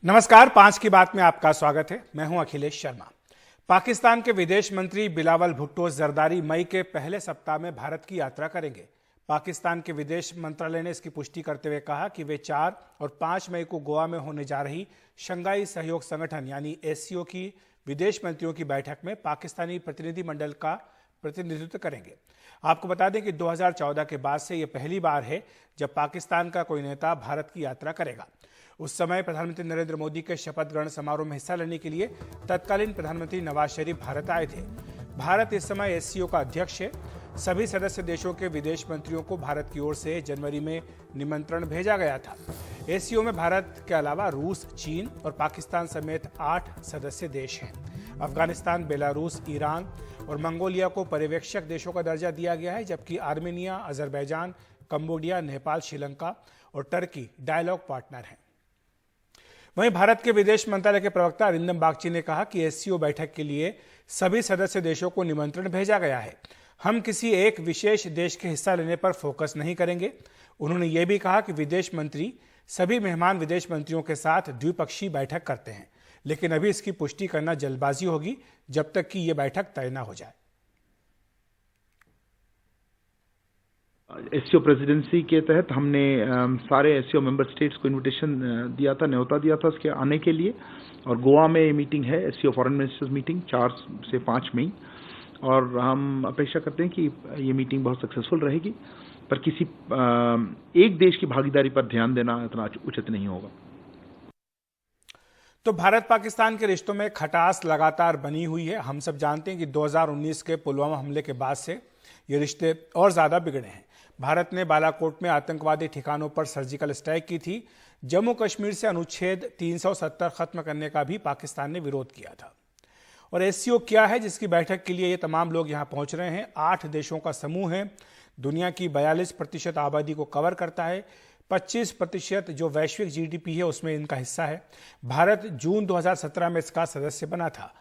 नमस्कार, 5 की बात में आपका स्वागत है। मैं हूं अखिलेश शर्मा। पाकिस्तान के विदेश मंत्री बिलावल भुट्टो जरदारी मई के पहले सप्ताह में भारत की यात्रा करेंगे। पाकिस्तान के विदेश मंत्रालय ने इसकी पुष्टि करते हुए कहा कि वे 4 और 5 मई को गोवा में होने जा रही शंघाई सहयोग संगठन यानी एससीओ की विदेश मंत्रियों की बैठक में पाकिस्तानी प्रतिनिधिमंडल का प्रतिनिधित्व करेंगे। आपको बता दें कि 2014 के बाद से यह पहली बार है जब पाकिस्तान का कोई नेता भारत की यात्रा करेगा। उस समय प्रधानमंत्री नरेंद्र मोदी के शपथ ग्रहण समारोह में हिस्सा लेने के लिए तत्कालीन प्रधानमंत्री नवाज शरीफ भारत आए थे। भारत इस समय एससीओ का अध्यक्ष है। सभी सदस्य देशों के विदेश मंत्रियों को भारत की ओर से जनवरी में निमंत्रण भेजा गया था। एससीओ में भारत के अलावा रूस, चीन और पाकिस्तान समेत 8 सदस्य देश हैं। अफगानिस्तान, बेलारूस, ईरान और मंगोलिया को पर्यवेक्षक देशों का दर्जा दिया गया है, जबकि Armenia, Azerbaijan, Cambodia, Nepal, Sri Lanka और टर्की डायलॉग पार्टनर हैं। वहीं भारत के विदेश मंत्रालय के प्रवक्ता अरिंदम बागची ने कहा कि एससीओ बैठक के लिए सभी सदस्य देशों को निमंत्रण भेजा गया है। हम किसी एक विशेष देश के हिस्सा लेने पर फोकस नहीं करेंगे। उन्होंने ये भी कहा कि विदेश मंत्री सभी मेहमान विदेश मंत्रियों के साथ द्विपक्षीय बैठक करते हैं, लेकिन अभी इसकी पुष्टि करना जल्दबाजी होगी जब तक कि यह बैठक तय न हो जाए। एससीओ प्रेसिडेंसी के तहत हमने सारे एससीओ मेंबर स्टेट्स को इनविटेशन दिया था, न्योता दिया था उसके आने के लिए। और गोवा में ये मीटिंग है, एससीओ फॉरेन मिनिस्टर्स मीटिंग 4 से 5 मई, और हम अपेक्षा करते हैं कि ये मीटिंग बहुत सक्सेसफुल रहेगी। पर किसी एक देश की भागीदारी पर ध्यान देना इतना उचित नहीं होगा। तो भारत पाकिस्तान के रिश्तों में खटास लगातार बनी हुई है। हम सब जानते हैं कि 2019 के पुलवामा हमले के बाद से ये रिश्ते और ज्यादा बिगड़े हैं। भारत ने बालाकोट में आतंकवादी ठिकानों पर सर्जिकल स्ट्राइक की थी। जम्मू कश्मीर से अनुच्छेद 370 खत्म करने का भी पाकिस्तान ने विरोध किया था। और एससीओ क्या है जिसकी बैठक के लिए ये तमाम लोग यहां पहुंच रहे हैं? 8 देशों का समूह है। दुनिया की 42% आबादी को कवर करता है। 25% जो वैश्विक जीडीपी है उसमें इनका हिस्सा है। भारत जून 2017 में इसका सदस्य बना था।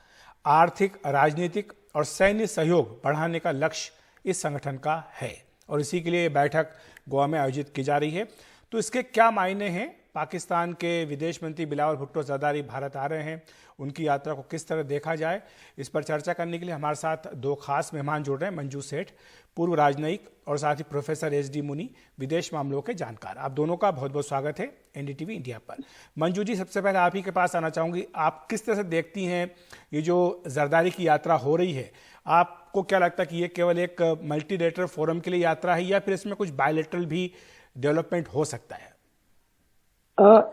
आर्थिक, राजनीतिक और सैन्य सहयोग बढ़ाने का लक्ष्य इस संगठन का है और इसी के लिए ये बैठक गोवा में आयोजित की जा रही है। तो इसके क्या मायने हैं? पाकिस्तान के विदेश मंत्री बिलावल भुट्टो जरदारी भारत आ रहे हैं, उनकी यात्रा को किस तरह देखा जाए, इस पर चर्चा करने के लिए हमारे साथ 2 खास मेहमान जुड़ रहे हैं। मंजू सेठ, पूर्व राजनयिक, और साथ ही प्रोफेसर एस.डी. मुनी, विदेश मामलों के जानकार। आप दोनों का बहुत बहुत स्वागत है एनडीटीवी इंडिया पर। मंजू जी, सबसे पहले आप ही के पास आना चाहूंगी। आप किस तरह से देखती हैं ये जो जरदारी की यात्रा हो रही है? आपको क्या लगता है कि ये केवल एक मल्टीलेटरल फोरम के लिए यात्रा है या फिर इसमें कुछ बायलेटरल भी डेवलपमेंट हो सकता है?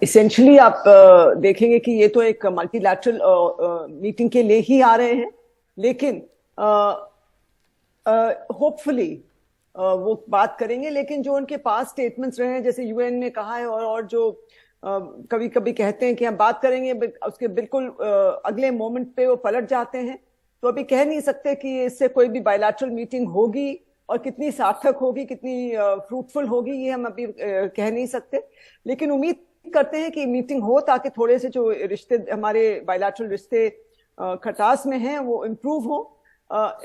इसेंशियली आप देखेंगे कि ये तो एक मल्टीलैटरल मीटिंग के लिए ही आ रहे हैं, लेकिन होपफुली वो बात करेंगे। लेकिन जो उनके पास स्टेटमेंट्स रहे हैं, जैसे यूएन ने कहा है और जो कभी कभी कहते हैं कि हम बात करेंगे, उसके बिल्कुल अगले मोमेंट पे वो पलट जाते हैं। तो अभी कह नहीं सकते कि इससे कोई भी बायलैटरल मीटिंग होगी और कितनी सार्थक होगी, कितनी फ्रूटफुल होगी, ये हम अभी कह नहीं सकते। लेकिन उम्मीद करते हैं कि मीटिंग हो ताकि थोड़े से जो रिश्ते, हमारे बायलैटरल रिश्ते खटास में हैं, वो इम्प्रूव हो।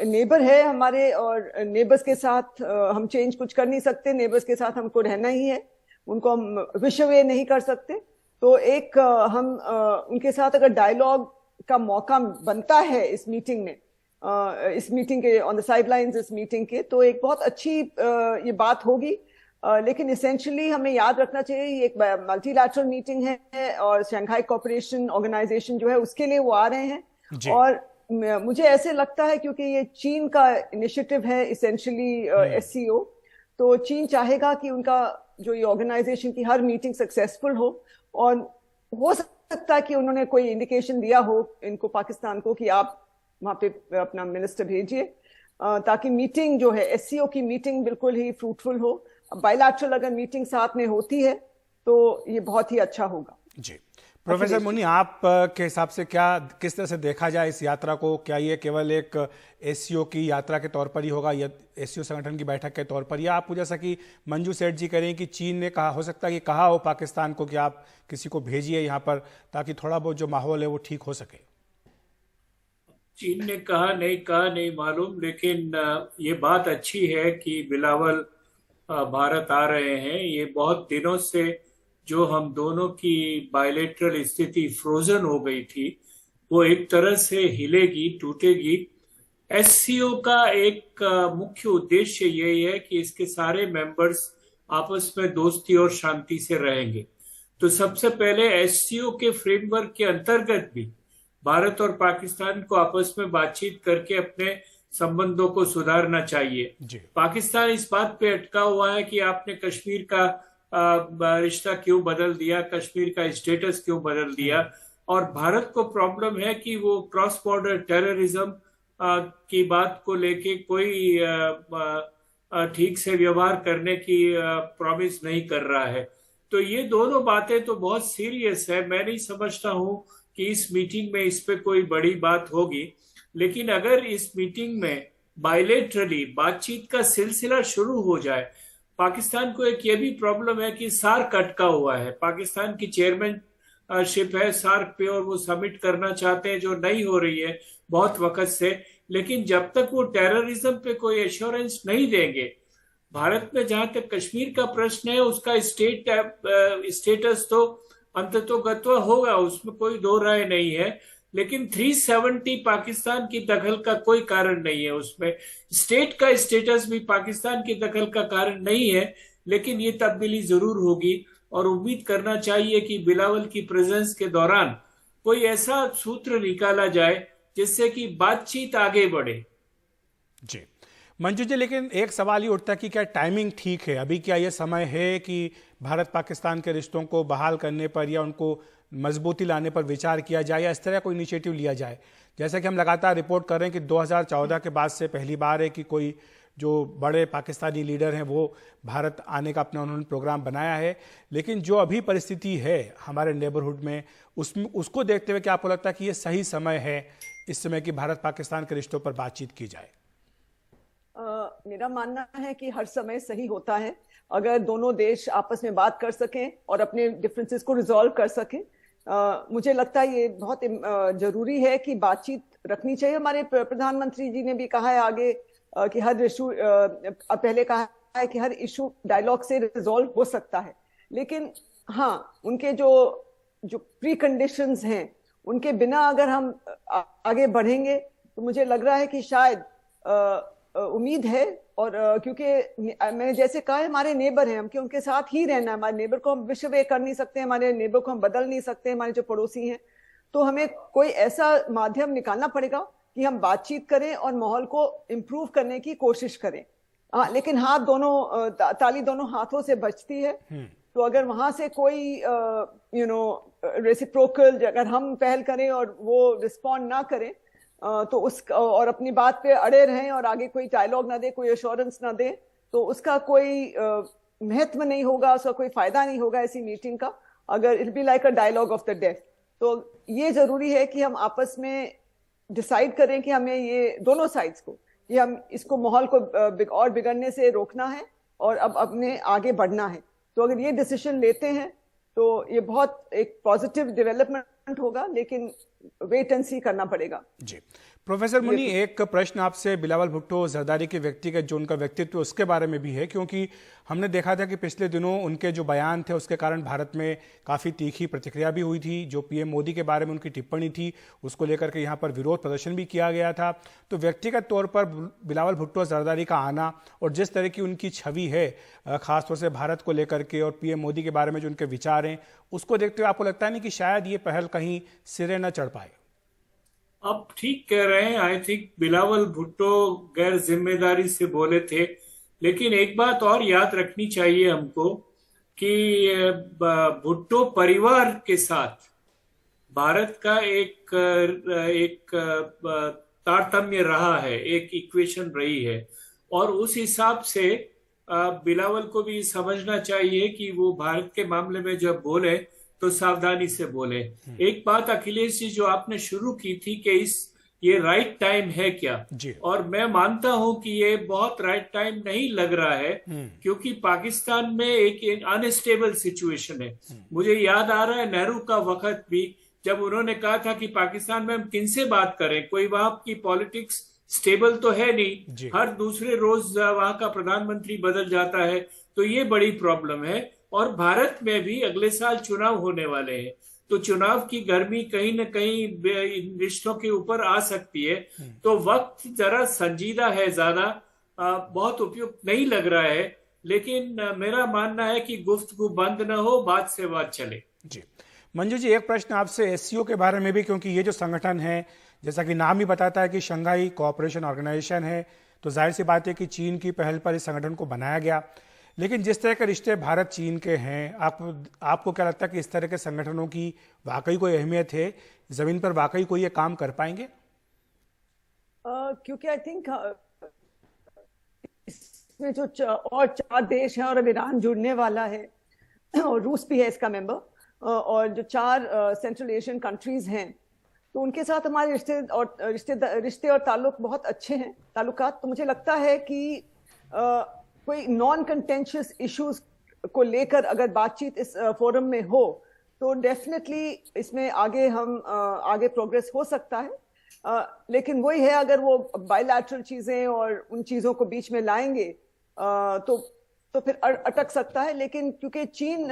नेबर है हमारे, और नेबर्स के साथ हम चेंज कुछ कर नहीं सकते। नेबर्स के साथ हमको रहना ही है, उनको हम विश अवे नहीं कर सकते। तो एक हम उनके साथ अगर डायलॉग का मौका बनता है इस मीटिंग में, इस मीटिंग के ऑन द साइडलाइंस, इस मीटिंग के, तो एक बहुत अच्छी ये बात होगी। लेकिन इसेंशियली हमें याद रखना चाहिए ये एक मल्टीलैटरल मीटिंग है और शंघाई कोऑपरेशन ऑर्गेनाइजेशन जो है उसके लिए वो आ रहे हैं। और मुझे ऐसे लगता है क्योंकि ये चीन का इनिशिएटिव है इसेंशियली एससीओ, तो चीन चाहेगा कि उनका जो ये ऑर्गेनाइजेशन की हर मीटिंग सक्सेसफुल हो। और हो सकता है कि उन्होंने कोई इंडिकेशन दिया हो इनको, पाकिस्तान को, कि आप वहां पे अपना मिनिस्टर भेजिए ताकि मीटिंग जो है एससीओ की मीटिंग बिल्कुल ही फ्रूटफुल हो। बायलैटरल अगर मीटिंग साथ में होती है तो ये बहुत ही अच्छा होगा। जी, प्रोफेसर मुनी, आप के हिसाब से क्या, किस तरह से देखा जाए इस यात्रा को? क्या ये केवल एक एससीओ की यात्रा के तौर पर ही होगा या एससीओ संगठन की बैठक के तौर पर, या आप जैसा कि मंजू सेठ जी कह रहे हैं कि चीन ने कहा, हो सकता है कि कहा हो पाकिस्तान को कि आप किसी को भेजिए यहाँ पर ताकि थोड़ा बहुत जो माहौल है वो ठीक हो सके? चीन ने कहा नहीं मालूम, लेकिन ये बात अच्छी है कि बिलावल भारत आ रहे हैं। ये बहुत दिनों से जो हम दोनों की बायलैटरल स्थिति फ्रोजन हो गई थी, वो एक तरह से हिलेगी, टूटेगी। एससीओ का एक मुख्य उद्देश्य यही है कि इसके सारे मेंबर्स आपस में दोस्ती और शांति से रहेंगे। तो सबसे पहले एससीओ के फ्रेमवर्क के अंतर्गत भी भारत और पाकिस्तान को आपस में बातचीत करके अपने संबंधों को सुधारना चाहिए। पाकिस्तान इस बात पे अटका हुआ है कि आपने कश्मीर का रिश्ता क्यों बदल दिया, कश्मीर का स्टेटस क्यों बदल दिया, और भारत को प्रॉब्लम है कि वो क्रॉस बॉर्डर टेररिज्म की बात को लेके कोई ठीक से व्यवहार करने की प्रॉमिस नहीं कर रहा है। तो ये दोनों बातें तो बहुत सीरियस है। मैं नहीं समझता हूं कि इस मीटिंग में इस पे कोई बड़ी बात होगी, लेकिन अगर इस मीटिंग में बायलेटरली बातचीत का सिलसिला शुरू हो जाए। पाकिस्तान को एक ये भी प्रॉब्लम है कि सार्क अटका हुआ है, पाकिस्तान की चेयरमैनशिप है सार्क पे और वो समिट करना चाहते हैं जो नहीं हो रही है बहुत वक्त से। लेकिन जब तक वो टेररिज्म पे कोई एश्योरेंस नहीं देंगे, भारत में जहां तक कश्मीर का प्रश्न है उसका स्टेटस तो अंततोगत्वा होगा, उसमें कोई दो राय नहीं है। लेकिन 370 पाकिस्तान की दखल का कोई कारण नहीं है, उसमें स्टेट का स्टेटस भी पाकिस्तान की दखल का कारण नहीं है। लेकिन ये तब्दीली जरूर होगी और उम्मीद करना चाहिए कि बिलावल की प्रेजेंस के दौरान कोई ऐसा सूत्र निकाला जाए जिससे कि बातचीत आगे बढ़े। जी मंजू जी, लेकिन एक सवाल ये उठता है कि क्या टाइमिंग ठीक है? अभी क्या ये समय है कि भारत पाकिस्तान के रिश्तों को बहाल करने पर या उनको मजबूती लाने पर विचार किया जाए या इस तरह कोई इनिशिएटिव लिया जाए? जैसा कि हम लगातार रिपोर्ट कर रहे हैं कि 2014 के बाद से पहली बार है कि कोई जो बड़े पाकिस्तानी लीडर हैं वो भारत आने का अपना उन्होंने प्रोग्राम बनाया है। लेकिन जो अभी परिस्थिति है हमारे नेबरहुड में, उसको देखते हुए क्या आपको लगता है कि ये सही समय है इस समय कि भारत पाकिस्तान के रिश्तों पर बातचीत की जाए? मेरा मानना है कि हर समय सही होता है अगर दोनों देश आपस में बात कर सकें और अपने डिफरेंसेस को रिजॉल्व कर सकें। मुझे लगता है ये बहुत जरूरी है कि बातचीत रखनी चाहिए। हमारे प्रधानमंत्री जी ने भी कहा है आगे कि हर इशू पहले कहा है कि हर इशू डायलॉग से रिजॉल्व हो सकता है। लेकिन हाँ, उनके जो प्री कंडीशंस हैं उनके बिना अगर हम आगे बढ़ेंगे तो मुझे लग रहा है कि शायद उम्मीद है। और क्योंकि मैंने जैसे कहा है हमारे नेबर हैं, हम कि उनके साथ ही रहना है। हमारे नेबर को हम विश्व एक कर नहीं सकते, हमारे नेबर को हम बदल नहीं सकते, हमारे जो पड़ोसी हैं। तो हमें कोई ऐसा माध्यम निकालना पड़ेगा कि हम बातचीत करें और माहौल को इम्प्रूव करने की कोशिश करें। लेकिन हाथ दोनों ताली दोनों हाथों से बजती है। तो अगर वहां से कोई रेसिप्रोकल अगर हम पहल करें और वो रिस्पॉन्ड ना करें तो और अपनी बात पे अड़े रहें और आगे कोई डायलॉग ना दे, कोई एश्योरेंस ना दे, तो उसका कोई महत्व नहीं होगा, उसका कोई फायदा नहीं होगा ऐसी मीटिंग का। अगर it be like a dialogue of the death. तो ये जरूरी है कि हम आपस में डिसाइड करें कि हमें ये दोनों साइड्स को कि हम इसको माहौल को और बिगड़ने से रोकना है और अब अपने आगे बढ़ना है। तो अगर ये डिसीजन लेते हैं तो ये बहुत एक पॉजिटिव डेवलपमेंट होगा, लेकिन वेट एंड सी करना पड़ेगा। जी प्रोफेसर मुनी, एक प्रश्न आपसे बिलावल भुट्टो जरदारी के व्यक्तिगत जो उनका व्यक्तित्व उसके बारे में भी है, क्योंकि हमने देखा था कि पिछले दिनों उनके जो बयान थे उसके कारण भारत में काफ़ी तीखी प्रतिक्रिया भी हुई थी। जो पीएम मोदी के बारे में उनकी टिप्पणी थी उसको लेकर के यहाँ पर विरोध प्रदर्शन भी किया गया था। तो व्यक्तिगत तौर पर बिलावल भुट्टो जरदारी का आना और जिस तरह की उनकी छवि है खासतौर से भारत को लेकर के और पीएम मोदी के बारे में जो उनके विचार हैं, उसको देखते हुए आपको लगता है नहीं कि शायद ये पहल कहीं सिरे न चढ़ पाए? आप ठीक कह रहे हैं। आई थिंक बिलावल भुट्टो गैर जिम्मेदारी से बोले थे, लेकिन एक बात और याद रखनी चाहिए हमको कि भुट्टो परिवार के साथ भारत का एक तारतम्य रहा है, एक इक्वेशन रही है, और उस हिसाब से बिलावल को भी समझना चाहिए कि वो भारत के मामले में जब बोले तो सावधानी से बोले। एक बात अखिलेश जी जो आपने शुरू की थी कि ये राइट टाइम है क्या, और मैं मानता हूं कि ये बहुत राइट टाइम नहीं लग रहा है, क्योंकि पाकिस्तान में एक अनस्टेबल सिचुएशन है। मुझे याद आ रहा है नेहरू का वक्त भी, जब उन्होंने कहा था कि पाकिस्तान में हम किनसे बात करें, कोई वहां की पॉलिटिक्स स्टेबल तो है नहीं, हर दूसरे रोज वहां का प्रधानमंत्री बदल जाता है, तो ये बड़ी प्रॉब्लम है। और भारत में भी अगले साल चुनाव होने वाले हैं, तो चुनाव की गर्मी कहीं न कहीं इन रिश्तों के ऊपर आ सकती है। तो वक्त जरा संजीदा है, ज्यादा बहुत उपयुक्त नहीं लग रहा है, लेकिन मेरा मानना है कि गुफ्तगू बंद न हो, बात से बात चले। जी मंजू जी, एक प्रश्न आपसे एससीओ के बारे में भी, क्योंकि ये जो संगठन है, जैसा कि नाम ही बताता है कि शंघाई कोऑपरेशन ऑर्गेनाइजेशन है, तो जाहिर सी बात है कि चीन की पहल पर इस संगठन को बनाया गया। लेकिन जिस तरह के रिश्ते भारत चीन के हैं, आपको क्या लगता है कि इस तरह के संगठनों की वाकई कोई अहमियत है, जमीन पर वाकई कोई ये काम कर पाएंगे? क्योंकि आई थिंक इसमें जो और 4 देश हैं और अब ईरान जुड़ने वाला है और रूस भी है इसका मेंबर, और जो 4 सेंट्रल एशियन कंट्रीज हैं, तो उनके साथ हमारे रिश्ते और ताल्लुक बहुत अच्छे हैं, ताल्लुकात। तो मुझे लगता है कि कोई नॉन कंटेंशियस इश्यूज को लेकर अगर बातचीत इस फोरम में हो तो डेफिनेटली इसमें आगे प्रोग्रेस हो सकता है। लेकिन वही है, अगर वो बायलैटरल चीजें और उन चीजों को बीच में लाएंगे तो फिर अटक सकता है। लेकिन क्योंकि चीन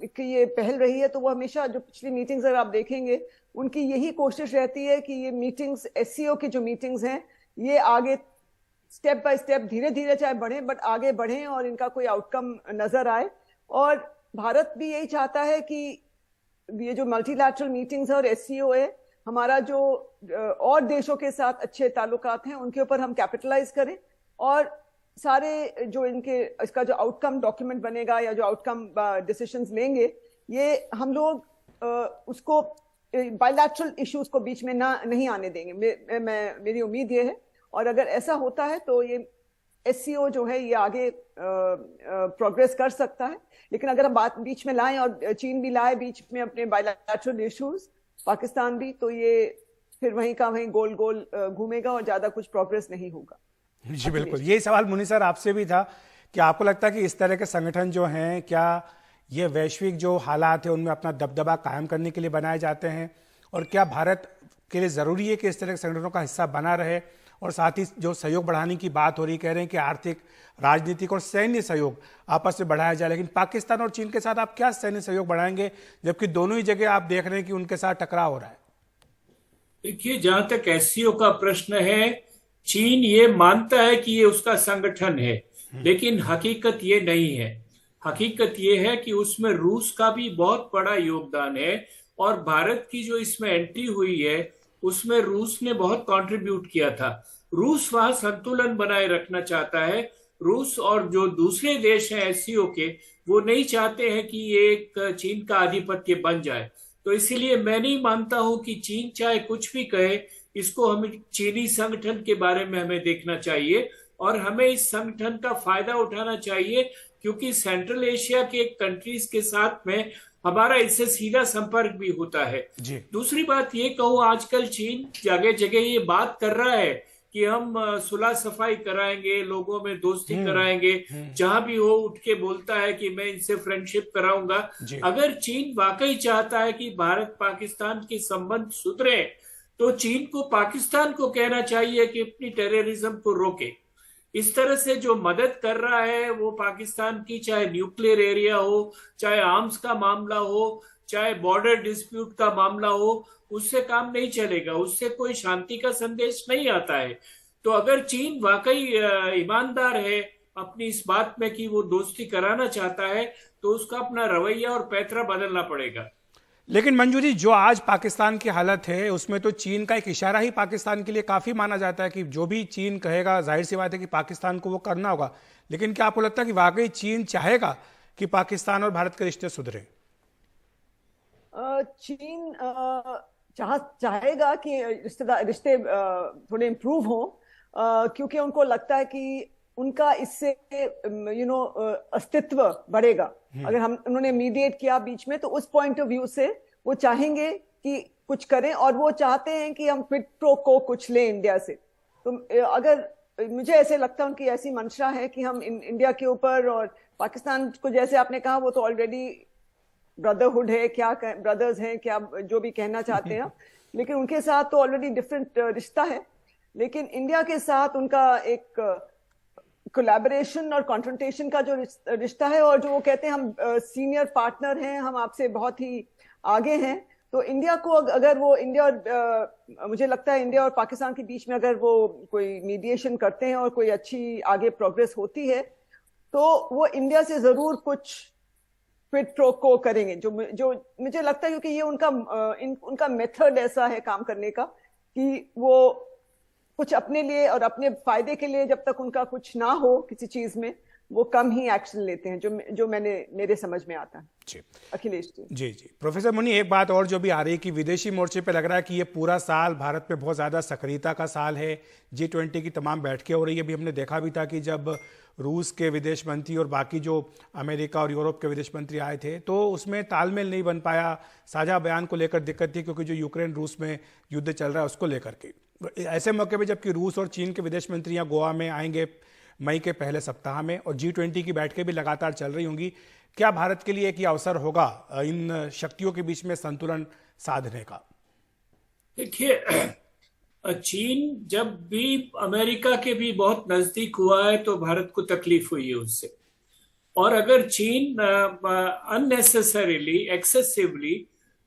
की ये पहल रही है, तो वो हमेशा, जो पिछली मीटिंग्स अगर आप देखेंगे, उनकी यही कोशिश रहती है कि ये मीटिंग्स, एससीओ की जो मीटिंग्स हैं, ये आगे स्टेप बाय स्टेप, धीरे धीरे चाहे बढ़े, बट आगे बढ़ें और इनका कोई आउटकम नजर आए। और भारत भी यही चाहता है कि ये जो मल्टीलैटरल मीटिंग्स है और एससीओ है, हमारा जो और देशों के साथ अच्छे ताल्लुकात हैं उनके ऊपर हम कैपिटलाइज करें, और सारे जो इसका जो आउटकम डॉक्यूमेंट बनेगा या जो आउटकम डिसीजंस लेंगे, ये हम लोग उसको बायलैटरल इश्यूज को बीच में नहीं आने देंगे। मेरी उम्मीद ये है, और अगर ऐसा होता है तो ये एससीओ जो है ये आगे प्रोग्रेस कर सकता है। लेकिन अगर हम बात बीच में लाएं और चीन भी लाए बीच में अपने बायलैटरल इश्यूज, पाकिस्तान भी, तो ये फिर वहीं का वहीं गोल गोल घूमेगा और ज्यादा कुछ प्रोग्रेस नहीं होगा। जी बिल्कुल, यही सवाल मुनी सर आपसे भी था कि आपको लगता है कि इस तरह के संगठन जो हैं, क्या ये वैश्विक जो हालात है उनमें अपना दबदबा कायम करने के लिए बनाए जाते हैं, और क्या भारत के लिए ज़रूरी है कि इस तरह के संगठनों का हिस्सा बना रहे? और साथ ही जो सहयोग बढ़ाने की बात हो रही, कह रहे हैं कि आर्थिक, राजनीतिक और सैन्य सहयोग आपस में बढ़ाया जाए, लेकिन पाकिस्तान और चीन के साथ आप क्या सैन्य सहयोग बढ़ाएंगे, जबकि दोनों ही जगह आप देख रहे हैं कि उनके साथ टकराव हो रहा है? देखिए, जहां तक एससीओ का प्रश्न है, चीन ये मानता है कि ये उसका संगठन है, लेकिन हकीकत ये नहीं है। हकीकत ये है कि उसमें रूस का भी बहुत बड़ा योगदान है, और भारत की जो इसमें एंट्री हुई है उसमें रूस ने बहुत कंट्रीब्यूट किया था। रूस वहां संतुलन बनाए रखना चाहता है। रूस और जो दूसरे देश हैं एससीओ के, वो नहीं चाहते हैं कि ये एक चीन का आधिपत्य बन जाए। तो इसीलिए मैं नहीं मानता हूं कि चीन चाहे कुछ भी कहे, इसको हमें चीनी संगठन के बारे में हमें देखना चाहिए, और हमें इस संगठन का फायदा उठाना चाहिए, क्योंकि सेंट्रल एशिया के कंट्रीज के साथ में हमारा इससे सीधा संपर्क भी होता है। दूसरी बात ये कहूँ, आजकल चीन जगह जगह ये बात कर रहा है कि हम सुलह सफाई कराएंगे, लोगों में दोस्ती कराएंगे, जहां भी हो उठ के बोलता है कि मैं इनसे फ्रेंडशिप कराऊंगा। अगर चीन वाकई चाहता है कि भारत पाकिस्तान के संबंध सुधरे, तो चीन को पाकिस्तान को कहना चाहिए कि अपनी टेररिज्म को रोके। इस तरह से जो मदद कर रहा है वो पाकिस्तान की, चाहे न्यूक्लियर एरिया हो, चाहे आर्म्स का मामला हो, चाहे बॉर्डर डिस्प्यूट का मामला हो, उससे काम नहीं चलेगा, उससे कोई शांति का संदेश नहीं आता है। तो अगर चीन वाकई ईमानदार है अपनी इस बात में कि वो दोस्ती कराना चाहता है, तो उसका अपना रवैया और पैतरा बदलना पड़ेगा। लेकिन मंजू जी, जो आज पाकिस्तान की हालत है उसमें तो चीन का एक इशारा ही पाकिस्तान के लिए काफी माना जाता है कि जो भी चीन कहेगा, जाहिर सी बात है कि पाकिस्तान को वो करना होगा। लेकिन क्या आपको लगता है कि वाकई चीन चाहेगा कि पाकिस्तान और भारत के रिश्ते सुधरे? चीन चाहेगा कि रिश्ते थोड़े इम्प्रूव हो, क्योंकि उनको लगता है कि उनका इससे अस्तित्व बढ़ेगा। अगर उन्होंने मीडिएट किया बीच में, तो उस पॉइंट ऑफ व्यू से वो चाहेंगे कि कुछ करें, और वो चाहते हैं कि हम क्विड प्रो को कुछ लें इंडिया से। तो अगर मुझे ऐसे लगता है उनकी ऐसी मंशा है कि हम इंडिया के ऊपर, और पाकिस्तान को जैसे आपने कहा वो तो ऑलरेडी ब्रदरहुड है, क्या ब्रदर्स हैं, क्या जो भी कहना चाहते हैं, लेकिन उनके साथ तो ऑलरेडी डिफरेंट रिश्ता है। लेकिन इंडिया के साथ उनका एक कोलैबोरेशन और कॉन्फ्रंटेशन का जो रिश्ता है, और जो वो कहते हैं हम सीनियर पार्टनर हैं, हम आपसे बहुत ही आगे हैं, तो इंडिया को अगर वो इंडिया और मुझे लगता है इंडिया और पाकिस्तान के बीच में अगर वो कोई मीडिएशन करते हैं और कोई अच्छी आगे प्रोग्रेस होती है, तो वो इंडिया से जरूर कुछ क्विड प्रो को करेंगे, जो मुझे लगता है, क्योंकि ये उनका मेथड ऐसा है काम करने का कि वो कुछ अपने लिए और अपने फायदे के लिए जब तक उनका कुछ ना हो किसी चीज में, वो कम ही एक्शन लेते हैं, जो मेरे समझ में आता है। जी अखिलेश जी जी प्रोफेसर मुनि, एक बात और जो भी आ रही है कि विदेशी मोर्चे पे लग रहा है कि ये पूरा साल भारत पे बहुत ज़्यादा सक्रियता का साल है, G20 की तमाम बैठकें हो रही है। अभी हमने देखा भी था कि जब रूस के विदेश मंत्री और बाकी जो अमेरिका और यूरोप के विदेश मंत्री आए थे, तो उसमें तालमेल नहीं बन पाया, साझा बयान को लेकर दिक्कत थी, क्योंकि जो यूक्रेन रूस में युद्ध चल रहा है उसको लेकर के। ऐसे मौके पे जबकि रूस और चीन के विदेश मंत्री यहाँ गोवा में आएंगे मई के पहले सप्ताह में, और G20 की बैठकें भी लगातार चल रही होंगी, क्या भारत के लिए एक अवसर होगा इन शक्तियों के बीच में संतुलन साधने का? देखिए, चीन जब भी अमेरिका के भी बहुत नजदीक हुआ है तो भारत को तकलीफ हुई है उससे, और अगर चीन अननेसेसरीली एक्सेसिवली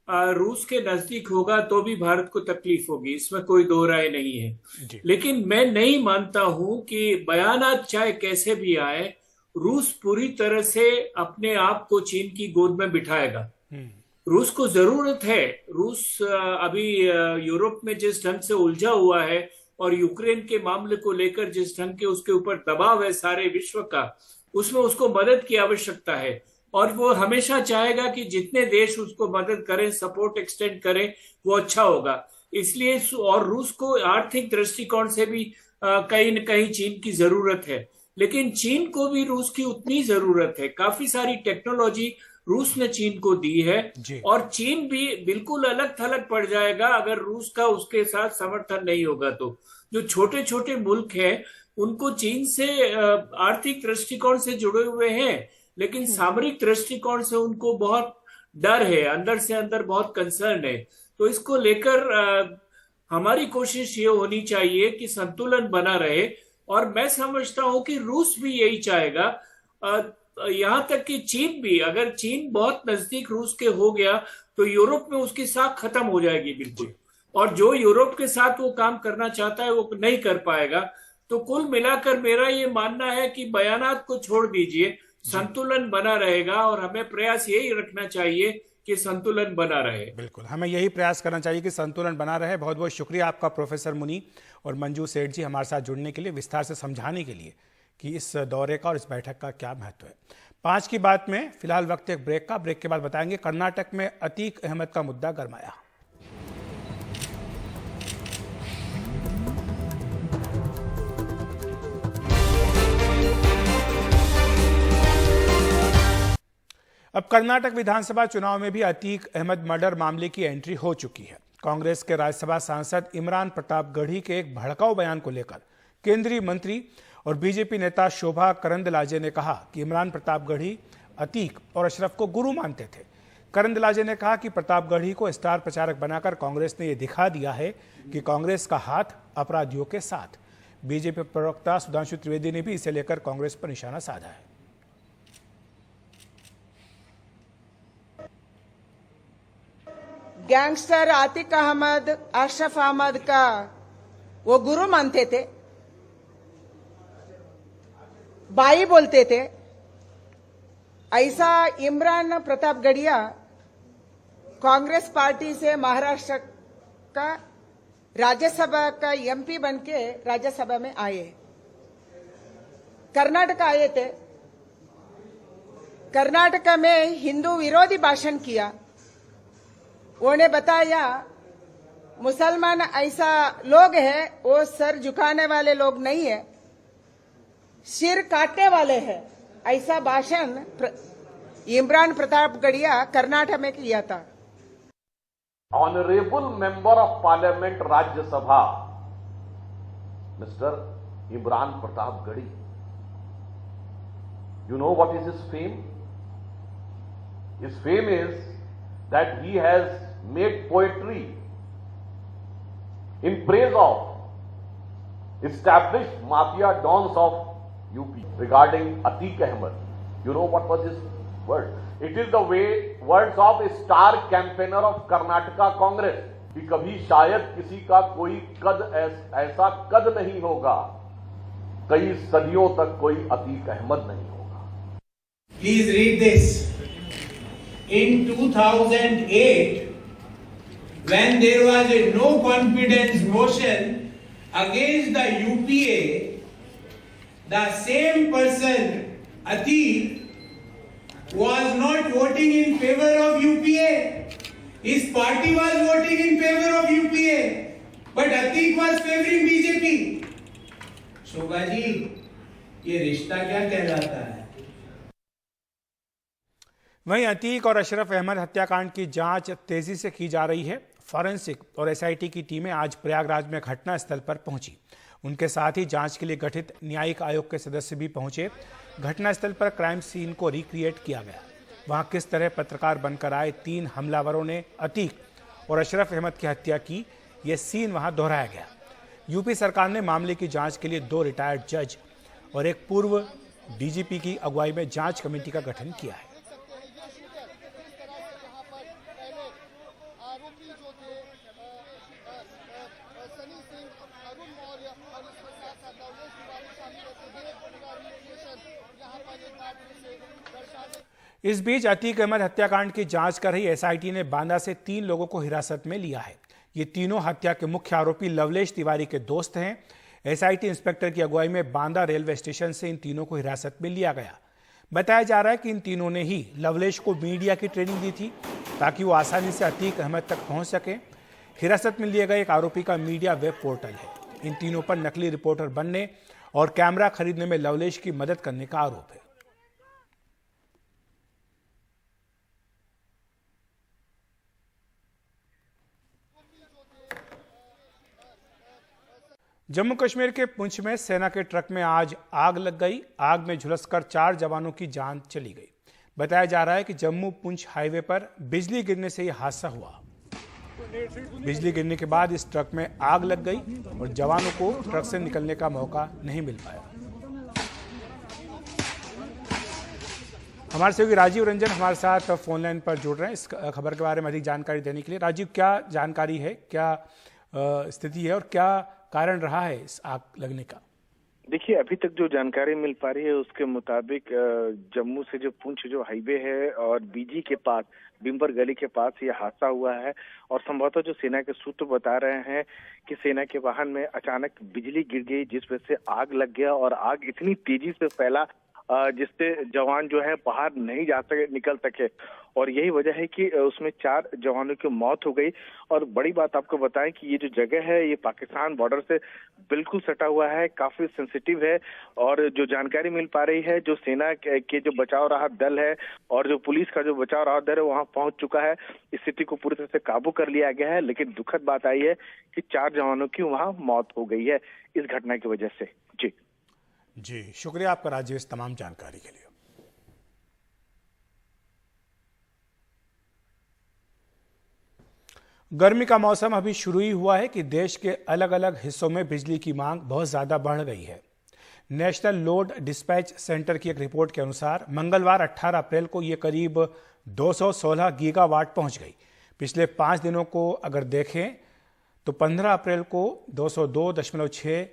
रूस के नजदीक होगा तो भी भारत को तकलीफ होगी, इसमें कोई दो राय नहीं है। लेकिन मैं नहीं मानता हूं कि बयानात चाहे कैसे भी आए, रूस पूरी तरह से अपने आप को चीन की गोद में बिठाएगा। रूस को जरूरत है, रूस अभी यूरोप में जिस ढंग से उलझा हुआ है और यूक्रेन के मामले को लेकर जिस ढंग के उसके ऊपर दबाव है सारे विश्व का, उसमें उसको मदद की आवश्यकता है, और वो हमेशा चाहेगा कि जितने देश उसको मदद करें, सपोर्ट एक्सटेंड करें, वो अच्छा होगा। इसलिए और रूस को आर्थिक दृष्टिकोण से भी कहीं न कहीं चीन की जरूरत है, लेकिन चीन को भी रूस की उतनी जरूरत है। काफी सारी टेक्नोलॉजी रूस ने चीन को दी है, और चीन भी बिल्कुल अलग थलग पड़ जाएगा अगर रूस का उसके साथ समर्थन नहीं होगा। तो जो छोटे छोटे मुल्क हैं उनको चीन से आर्थिक दृष्टिकोण से जुड़े हुए हैं, लेकिन सामरिक दृष्टिकोण से उनको बहुत डर है, अंदर से अंदर बहुत कंसर्न है। तो इसको लेकर हमारी कोशिश ये होनी चाहिए कि संतुलन बना रहे, और मैं समझता हूं कि रूस भी यही चाहेगा, यहां तक कि चीन भी। अगर चीन बहुत नजदीक रूस के हो गया तो यूरोप में उसकी साख खत्म हो जाएगी बिल्कुल, और जो यूरोप के साथ वो काम करना चाहता है वो नहीं कर पाएगा। तो कुल मिलाकर मेरा ये मानना है कि बयानात को छोड़ दीजिए, संतुलन बना रहेगा, और हमें प्रयास यही रखना चाहिए कि संतुलन बना रहे। बिल्कुल, हमें यही प्रयास करना चाहिए कि संतुलन बना रहे। बहुत बहुत शुक्रिया आपका प्रोफेसर मुनि और मंजू सेठ जी हमारे साथ जुड़ने के लिए, विस्तार से समझाने के लिए कि इस दौरे का और इस बैठक का क्या महत्व है। 5 की बात में फिलहाल वक्त एक ब्रेक का, ब्रेक के बाद बताएंगे कर्नाटक में अतीक अहमद का मुद्दा गरमाया। अब कर्नाटक विधानसभा चुनाव में भी अतीक अहमद मर्डर मामले की एंट्री हो चुकी है। कांग्रेस के राज्यसभा सांसद इमरान प्रताप गढ़ी के एक भड़काऊ बयान को लेकर केंद्रीय मंत्री और बीजेपी नेता शोभा करंदलाजे ने कहा कि इमरान प्रताप गढ़ी अतीक और अशरफ को गुरु मानते थे। करंदलाजे ने कहा कि प्रताप गढ़ी को स्टार प्रचारक बनाकर कांग्रेस ने यह दिखा दिया है कि कांग्रेस का हाथ अपराधियों के साथ। बीजेपी प्रवक्ता सुधांशु त्रिवेदी ने भी इसे लेकर कांग्रेस पर निशाना साधा है। गैंगस्टर आतिक अहमद, अशरफ अहमद का वो गुरु मानते थे, भाई बोलते थे। ऐसा इमरान प्रताप गढ़िया कांग्रेस पार्टी से महाराष्ट्र का राज्यसभा का एमपी बनके राज्यसभा में आए, कर्नाटक आए थे। कर्नाटक में हिंदू विरोधी भाषण किया। उन्होंने बताया मुसलमान ऐसा लोग है, वो सर झुकाने वाले लोग नहीं है, सिर काटने वाले हैं। ऐसा भाषण इमरान प्रताप गढ़िया कर्नाटक में किया था। Honourable member of parliament Rajya Sabha mister Imran Pratap Garhi, you know what is his fame? His fame is that he has made poetry in praise of established mafia dons of UP regarding Atiq Ahmed. You know what was his word? It is the words of a star campaigner of Karnataka Congress कि कभी शायद किसी का कोई कद ऐसा कद नहीं होगा, कई सदियों तक कोई अतीक अहमद नहीं होगा. Please read this. In 2008, when there was a no confidence motion against the UPA, the same person, Atiq, was not voting in favor of UPA. His party was voting in favor of UPA, but Atiq was favoring BJP. Shobha ji, ये रिश्ता क्या कहलाता है? वहीं अतीक और अशरफ अहमद हत्याकांड की जांच तेजी से की जा रही है। फॉरेंसिक और एसआईटी की टीमें आज प्रयागराज में घटनास्थल पर पहुंची। उनके साथ ही जांच के लिए गठित न्यायिक आयोग के सदस्य भी पहुंचे। घटनास्थल पर क्राइम सीन को रिक्रिएट किया गया। वहां किस तरह पत्रकार बनकर आए 3 हमलावरों ने अतीक और अशरफ अहमद की हत्या की, ये सीन वहां दोहराया गया। यूपी सरकार ने मामले की जांच के लिए 2 रिटायर्ड जज और एक पूर्व डीजीपी की अगुवाई में जांच कमेटी का गठन किया है। इस बीच अतीक अहमद हत्याकांड की जांच कर रही एसआईटी ने बांदा से 3 लोगों को हिरासत में लिया है। ये तीनों हत्या के मुख्य आरोपी लवलेश तिवारी के दोस्त हैं। एसआईटी इंस्पेक्टर की अगुवाई में बांदा रेलवे स्टेशन से इन तीनों को हिरासत में लिया गया। बताया जा रहा है कि इन तीनों ने ही लवलेश को मीडिया की ट्रेनिंग दी थी ताकि वो आसानी से अतीक अहमद तक पहुंच सके। हिरासत में लिए गए एक आरोपी का मीडिया वेब पोर्टल है। इन तीनों पर नकली रिपोर्टर बनने और कैमरा खरीदने में लवलेश की मदद करने का आरोप है। जम्मू कश्मीर के पुंछ में सेना के ट्रक में आज आग लग गई। आग में झुलसकर 4 जवानों की जान चली गई। बताया जा रहा है कि जम्मू पुंछ हाईवे पर बिजली गिरने से यह हादसा हुआ। बिजली गिरने के बाद इस ट्रक में आग लग गई और जवानों को ट्रक से निकलने का मौका नहीं मिल पाया। हमारे सहयोगी राजीव रंजन हमारे साथ फोन लाइन पर जुड़ रहे हैं इस खबर के बारे में अधिक जानकारी देने के लिए। राजीव, क्या जानकारी है, क्या स्थिति है और क्या कारण रहा है इस आग लगने का? देखिए, अभी तक जो जानकारी मिल पा रही है उसके मुताबिक जम्मू से जो पुंछ जो हाईवे है और बीजी के पास बिम्बर गली के पास ये हादसा हुआ है। और संभवतः जो सेना के सूत्र बता रहे हैं कि सेना के वाहन में अचानक बिजली गिर गई जिस वजह से आग लग गया और आग इतनी तेजी से फैला जिससे जवान जो है बाहर नहीं जा सके, निकल सके। और यही वजह है कि उसमें 4 जवानों की मौत हो गई। और बड़ी बात आपको बताएं कि ये जो जगह है ये पाकिस्तान बॉर्डर से बिल्कुल सटा हुआ है, काफी सेंसिटिव है। और जो जानकारी मिल पा रही है, जो सेना के जो बचाव राहत दल है और जो पुलिस का जो बचाव राहत दल है वहां पहुंच चुका है। स्थिति को पूरी तरह से काबू कर लिया गया है। लेकिन दुखद बात आई है कि 4 जवानों की वहां मौत हो गई है इस घटना की वजह से। जी, शुक्रिया आपका राजीव इस तमाम जानकारी के लिए। गर्मी का मौसम अभी शुरू ही हुआ है कि देश के अलग अलग हिस्सों में बिजली की मांग बहुत ज्यादा बढ़ गई है। नेशनल लोड डिस्पैच सेंटर की एक रिपोर्ट के अनुसार मंगलवार 18 अप्रैल को यह करीब 216 गीगावाट पहुंच गई। पिछले 5 दिनों को अगर देखें तो 15 अप्रैल को 202.6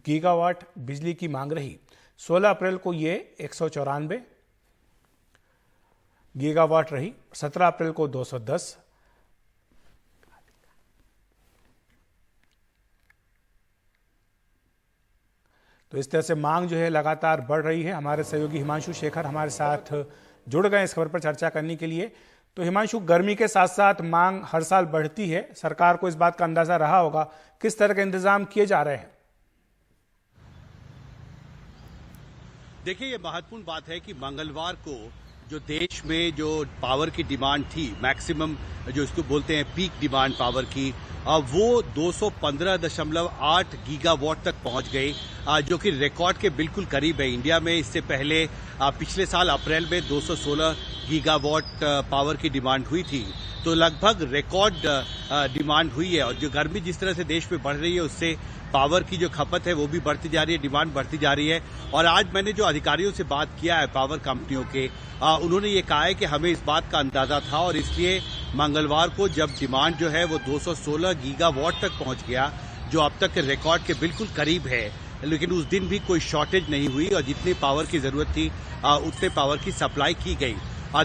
गीगावाट बिजली की मांग रही। 16 अप्रैल को ये 194 गीगावाट रही। 17 अप्रैल को 210। तो इस तरह से मांग जो है लगातार बढ़ रही है। हमारे सहयोगी हिमांशु शेखर हमारे साथ जुड़ गए इस खबर पर चर्चा करने के लिए। तो हिमांशु, गर्मी के साथ साथ मांग हर साल बढ़ती है, सरकार को इस बात का अंदाजा रहा होगा, किस तरह के इंतजाम किए जा रहे हैं? देखिए, ये महत्वपूर्ण बात है कि मंगलवार को जो देश में जो पावर की डिमांड थी, मैक्सिमम जो इसको बोलते हैं पीक डिमांड पावर की, वो 215.8 गीगावाट तक पहुंच गई, जो कि रिकॉर्ड के बिल्कुल करीब है। इंडिया में इससे पहले पिछले साल अप्रैल में 216 गीगावाट पावर की डिमांड हुई थी। तो लगभग रिकॉर्ड डिमांड हुई है और जो गर्मी जिस तरह से देश में बढ़ रही है उससे पावर की जो खपत है वो भी बढ़ती जा रही है, डिमांड बढ़ती जा रही है। और आज मैंने जो अधिकारियों से बात किया है पावर कंपनियों के, उन्होंने ये कहा है कि हमें इस बात का अंदाजा था और इसलिए मंगलवार को जब डिमांड जो है वो 216 गीगावाट तक पहुंच गया, जो अब तक के रिकॉर्ड के बिल्कुल करीब है, लेकिन उस दिन भी कोई शॉर्टेज नहीं हुई और जितनी पावर की जरूरत थी उतने पावर की सप्लाई की गई।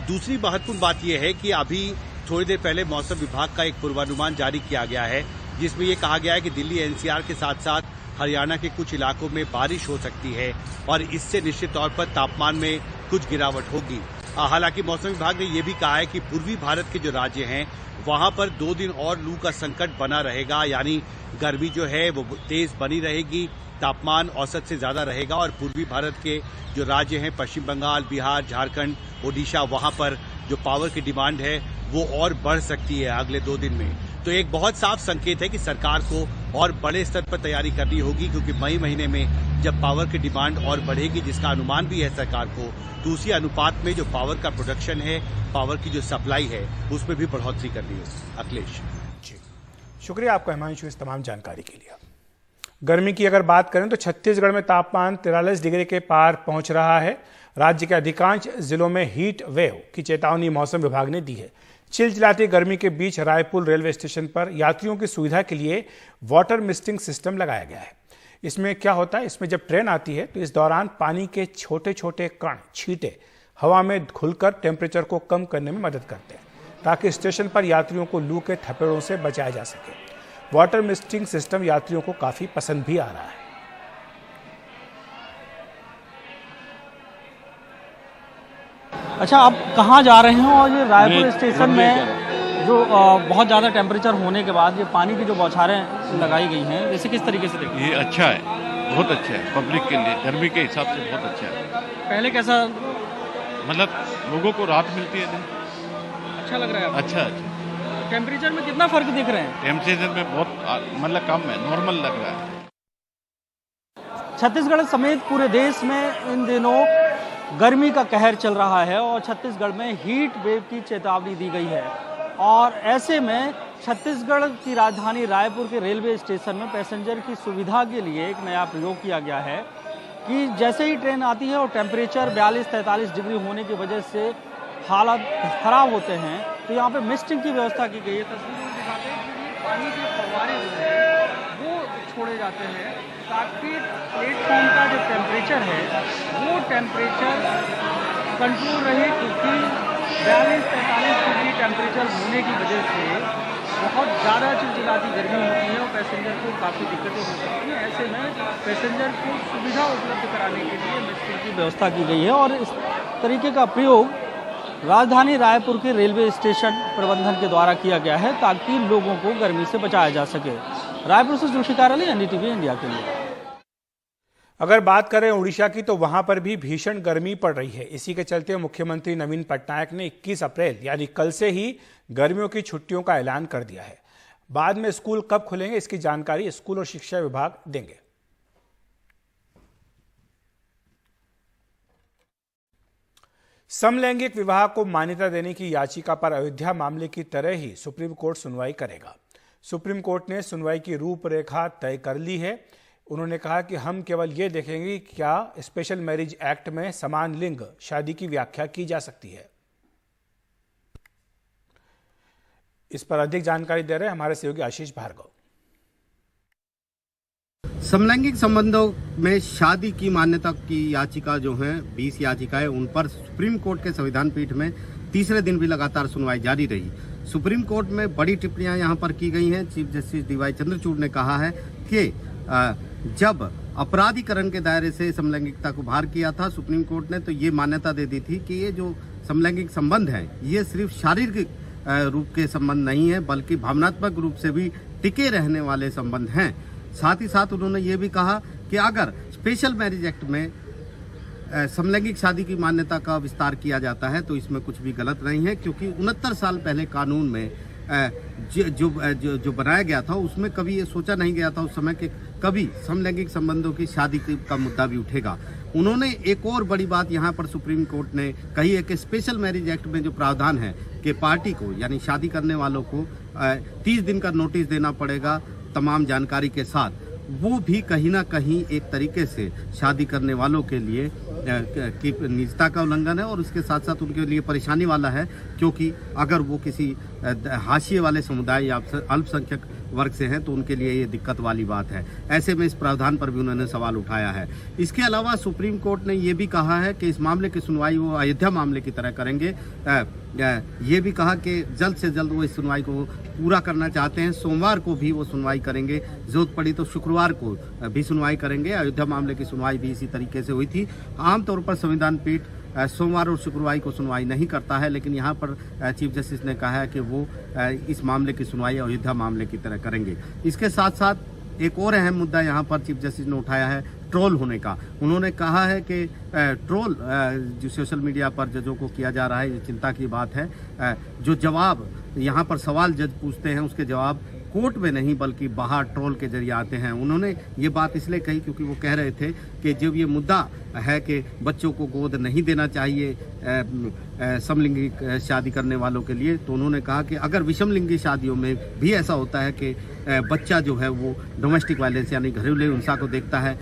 दूसरी महत्वपूर्ण बात यह है कि अभी थोड़ी देर पहले मौसम विभाग का एक पूर्वानुमान जारी किया गया है जिसमें यह कहा गया है कि दिल्ली एनसीआर के साथ साथ हरियाणा के कुछ इलाकों में बारिश हो सकती है और इससे निश्चित तौर पर तापमान में कुछ गिरावट होगी। हालांकि मौसम विभाग ने यह भी कहा है कि पूर्वी भारत के जो राज्य हैं वहां पर 2 दिन और लू का संकट बना रहेगा, यानी गर्मी जो है वो तेज बनी रहेगी, तापमान औसत से ज्यादा रहेगा और पूर्वी भारत के जो राज्य हैं पश्चिम बंगाल, बिहार, झारखंड, ओडिशा, वहां पर जो पावर की डिमांड है वो और बढ़ सकती है अगले 2 दिन में। तो एक बहुत साफ संकेत है कि सरकार को और बड़े स्तर पर तैयारी करनी होगी, क्योंकि मई महीने में जब पावर की डिमांड और बढ़ेगी, जिसका अनुमान भी है सरकार को, तो उसी अनुपात में जो पावर का प्रोडक्शन है, पावर की जो सप्लाई है, उसमें भी बढ़ोतरी करनी होगी। अखिलेश जी, शुक्रिया आपका हिमांशु इस तमाम जानकारी के लिए। गर्मी की अगर बात करें तो छत्तीसगढ़ में तापमान 43 डिग्री के पार पहुंच रहा है। राज्य के अधिकांश जिलों में हीट वेव की चेतावनी मौसम विभाग ने दी है। चिलचिलाती गर्मी के बीच रायपुर रेलवे स्टेशन पर यात्रियों की सुविधा के लिए वाटर मिस्टिंग सिस्टम लगाया गया है। इसमें क्या होता है, इसमें जब ट्रेन आती है तो इस दौरान पानी के छोटे छोटे कण, छींटे हवा में घुलकर टेम्परेचर को कम करने में मदद करते हैं, ताकि स्टेशन पर यात्रियों को लू के थपेड़ों से बचाया जा सके। वाटर मिस्टिंग सिस्टम यात्रियों को काफी पसंद भी आ रहा है। अच्छा, आप कहाँ जा रहे हैं? और ये रायपुर स्टेशन में जो बहुत ज़्यादा टेम्परेचर होने के बाद ये पानी की जो बौछारें लगाई गई हैं, इसे किस तरीके से देखते हैं? ये अच्छा है, बहुत अच्छा है, पब्लिक के लिए गर्मी के हिसाब से बहुत अच्छा है। पहले कैसा, मतलब लोगों को राहत मिलती है, अच्छा लग रहा है? अच्छा। टेम्परेचर में कितना फर्क दिख रहे हैं? टेम्परेचर में बहुत मतलब कम है, नॉर्मल लग रहा है। छत्तीसगढ़ समेत पूरे देश में इन दिनों गर्मी का कहर चल रहा है और छत्तीसगढ़ में हीट वेव की चेतावनी दी गई है। और ऐसे में छत्तीसगढ़ की राजधानी रायपुर के रेलवे स्टेशन में पैसेंजर की सुविधा के लिए एक नया प्रयोग किया गया है कि जैसे ही ट्रेन आती है और टेम्परेचर 42-43 डिग्री होने की वजह से हालात खराब होते हैं, तो यहाँ पे मिस्टिंग की व्यवस्था की गई है। तस्वीरों में दिखाते हैं कि पानी के फव्वारे जो हैं वो छोड़े जाते हैं ताकि प्लेटफॉर्म का जो टेम्परेचर है वो टेम्परेचर कंट्रोल रहे, क्योंकि 42-43 डिग्री टेम्परेचर होने की वजह से बहुत ज़्यादा चिलचिलाती गर्मी होती है और पैसेंजर को काफ़ी दिक्कतें हो सकती हैं। ऐसे में पैसेंजर को सुविधा उपलब्ध कराने के लिए मिस्टिंग की व्यवस्था की गई है और इस तरीके का प्रयोग राजधानी रायपुर के रेलवे स्टेशन प्रबंधन के द्वारा किया गया है ताकि लोगों को गर्मी से बचाया जा सके। रायपुर से जुल्फिकार अली, एनडीटीवी इंडिया के लिए। अगर बात करें उड़ीसा की तो वहां पर भी भीषण गर्मी पड़ रही है। इसी के चलते मुख्यमंत्री नवीन पटनायक ने 21 अप्रैल यानी कल से ही गर्मियों की छुट्टियों का ऐलान कर दिया है। बाद में स्कूल कब खुलेंगे इसकी जानकारी स्कूल और शिक्षा विभाग देंगे। समलैंगिक विवाह को मान्यता देने की याचिका पर अयोध्या मामले की तरह ही सुप्रीम कोर्ट सुनवाई करेगा। सुप्रीम कोर्ट ने सुनवाई की रूपरेखा तय कर ली है। उन्होंने कहा कि हम केवल ये देखेंगे कि क्या स्पेशल मैरिज एक्ट में समान लिंग शादी की व्याख्या की जा सकती है। इस पर अधिक जानकारी दे रहे हैं हमारे सहयोगी आशीष भार्गव। समलैंगिक संबंधों में शादी की मान्यता की याचिका जो है 20 याचिकाएं, उन पर सुप्रीम कोर्ट के संविधान पीठ में तीसरे दिन भी लगातार सुनवाई जारी रही। सुप्रीम कोर्ट में बड़ी टिप्पणियां यहां पर की गई हैं। चीफ जस्टिस डीवाई चंद्रचूड़ ने कहा है कि जब अपराधीकरण के दायरे से समलैंगिकता को बाहर किया था सुप्रीम कोर्ट ने, तो ये मान्यता दे दी थी कि ये जो समलैंगिक संबंध है ये सिर्फ शारीरिक रूप के संबंध नहीं है, बल्कि भावनात्मक रूप से भी टिके रहने वाले संबंध हैं। साथ ही साथ उन्होंने ये भी कहा कि अगर स्पेशल मैरिज एक्ट में समलैंगिक शादी की मान्यता का विस्तार किया जाता है तो इसमें कुछ भी गलत नहीं है, क्योंकि 69 साल पहले कानून में जो बनाया गया था उसमें कभी ये सोचा नहीं गया था उस समय कि कभी समलैंगिक संबंधों की शादी का मुद्दा भी उठेगा। उन्होंने एक और बड़ी बात यहाँ पर सुप्रीम कोर्ट ने कही है कि स्पेशल मैरिज एक्ट में जो प्रावधान है कि पार्टी को यानी शादी करने वालों को 30 दिन का नोटिस देना पड़ेगा तमाम जानकारी के साथ, वो भी कहीं ना कहीं एक तरीके से शादी करने वालों के लिए की निजता का उल्लंघन है और उसके साथ साथ उनके लिए परेशानी वाला है, क्योंकि अगर वो किसी हाशिए वाले समुदाय या अल्पसंख्यक वर्ग से हैं तो उनके लिए ये दिक्कत वाली बात है। ऐसे में इस प्रावधान पर भी उन्होंने सवाल उठाया है। इसके अलावा सुप्रीम कोर्ट ने ये भी कहा है कि इस मामले की सुनवाई वो अयोध्या मामले की तरह करेंगे। ये भी कहा कि जल्द से जल्द वो इस सुनवाई को पूरा करना चाहते हैं। सोमवार को भी वो सुनवाई करेंगे, जरूरत पड़ी तो शुक्रवार को भी सुनवाई करेंगे। अयोध्या मामले की सुनवाई भी इसी तरीके से हुई थी। आमतौर पर संविधान पीठ सोमवार और शुक्रवार को सुनवाई नहीं करता है, लेकिन यहाँ पर चीफ जस्टिस ने कहा है कि वो इस मामले की सुनवाई अयोध्या मामले की तरह करेंगे। इसके साथ साथ एक और अहम मुद्दा यहाँ पर चीफ जस्टिस ने उठाया है ट्रोल होने का। उन्होंने कहा है कि ट्रोल जो सोशल मीडिया पर जजों को किया जा रहा है, ये चिंता की बात है। जो जवाब यहाँ पर सवाल जज पूछते हैं उसके जवाब कोर्ट में नहीं बल्कि बाहर ट्रोल के जरिए आते हैं। उन्होंने ये बात इसलिए कही क्योंकि वो कह रहे थे कि जब ये मुद्दा है कि बच्चों को गोद नहीं देना चाहिए समलिंगी शादी करने वालों के लिए, तो उन्होंने कहा कि अगर विषमलिंगी शादियों में भी ऐसा होता है कि बच्चा जो है वो डोमेस्टिक वायलेंस यानी घरेलू हिंसा को देखता है